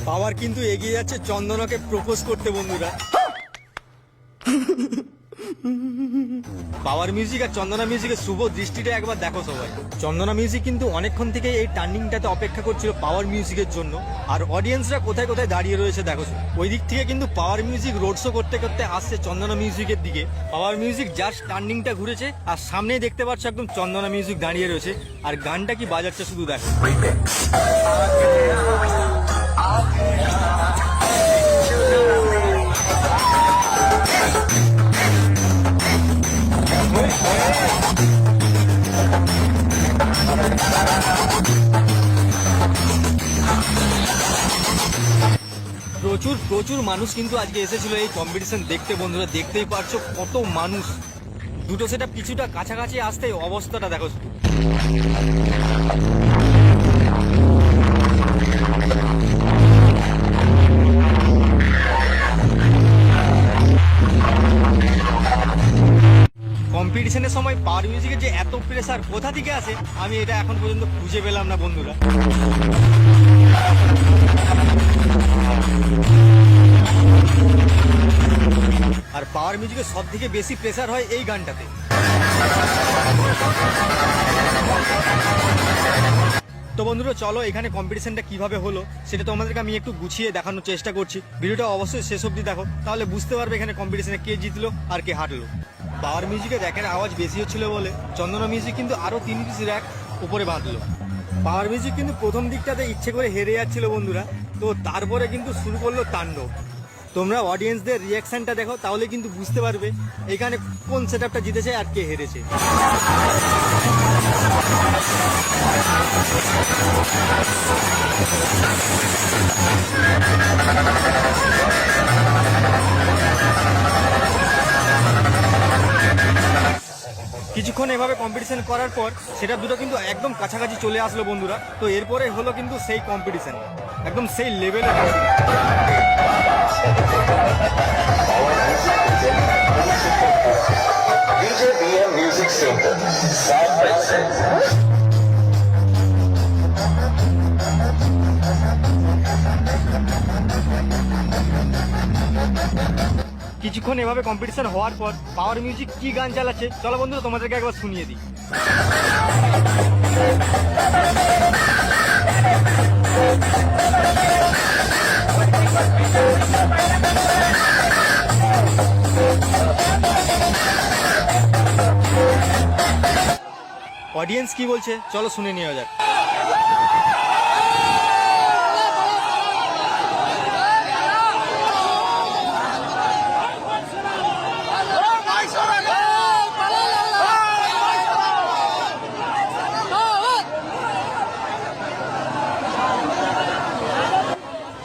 পাওয়ার কিন্তু এগিয়ে যাচ্ছে চন্দনাকে প্রপোজ করতে বন্ধুরা। পাওয়ার মিউজিক আর চন্দনা মিউজিকের শুভ দৃষ্টিটা একবার দেখো সবাই। চন্দনা মিউজিক কিন্তু অনেকক্ষণ থেকে এই টার্নিংটাতে অপেক্ষা করছিল পাওয়ার মিউজিকের জন্য, আর অডিয়েন্সরা কোথায় কোথায় দাঁড়িয়ে রয়েছে দেখো। ওই দিক থেকে কিন্তু পাওয়ার মিউজিক রোড শো করতে করতে আসছে চন্দনা মিউজিকের দিকে। পাওয়ার মিউজিক জাস্ট টার্নিংটা ঘুরেছে আর সামনেই দেখতে পাচ্ছ একদম চন্দনা মিউজিক দাঁড়িয়ে রয়েছে, আর গানটা কি বাজাচ্ছে শুধু দেখো। প্রচুর প্রচুর মানুষ কিন্তু আজকে এসেছিল এই কম্পিটিশন দেখতে বন্ধুরা। দেখতেই পারছো কত মানুষ, দুটো সেটা কিছুটা কাছাকাছি আসতে অবস্থাটা দেখো। কম্পিটিশনের সময় পাওয়ার মিউজিকের যে এত প্রেসার কোথা থেকে আসে আমি এটা এখন পর্যন্ত খুঁজে পেলাম না বন্ধুরা। আর পাওয়ার মিউজিকের সব থেকে বেশি প্রেসার হয় এই গানটাতে। তো বন্ধুরা চলো এখানে কম্পিটিশনটা কিভাবে হলো সেটা তোমাদেরকে আমি একটু গুছিয়ে দেখানোর চেষ্টা করছি। ভিডিওটা অবশ্যই শেষ অবধি দেখো, তাহলে বুঝতে পারবে এখানে কম্পিটিশনে কে জিতলো আর কে হারলো। পাওয়ার মিউজিকে দেখেন আওয়াজ বেশি হচ্ছিল বলে চন্দনা মিউজিক কিন্তু আরো 3 পিস র্যাক উপরে বাঁধলো। পাওয়ার মিউজিক কিন্তু প্রথম দিকটাতে ইচ্ছে করে হেরে যাচ্ছিল বন্ধুরা, তো তারপরে কিন্তু শুরু করলো তাণ্ডব। তোমরা অডিয়েন্সদের রিয়াকশনটা দেখো তাহলে কিন্তু বুঝতে পারবে এখানে কোন সেটআপটা জিতেছে আর কে হেরেছে। কিছুক্ষণ এভাবে কম্পিটিশন করার পর সেটা দুটো কিন্তু একদম কাছাকাছি চলে আসলো বন্ধুরা। তো এরপরে হলো কিন্তু সেই কম্পিটিশন একদম সেই লেভেলে। কিছুক্ষণ এভাবে কম্পিটিশন হওয়ার পর পাওয়ার মিউজিক কি গান চালাচ্ছে চলো বন্ধুরা তোমাদেরকে একবার শুনিয়ে দিই। অডিয়েন্স কি বলছে চলো শুনে নেওয়া যাক।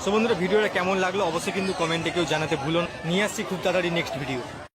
সো বন্ধুরা ভিডিওটা কেমন লাগলো অবশ্যই কিন্তু কমেন্টে কেউ জানাতে ভুলুন। নিয়ে আসছি খুব তাড়াতাড়ি নেক্সট ভিডিও।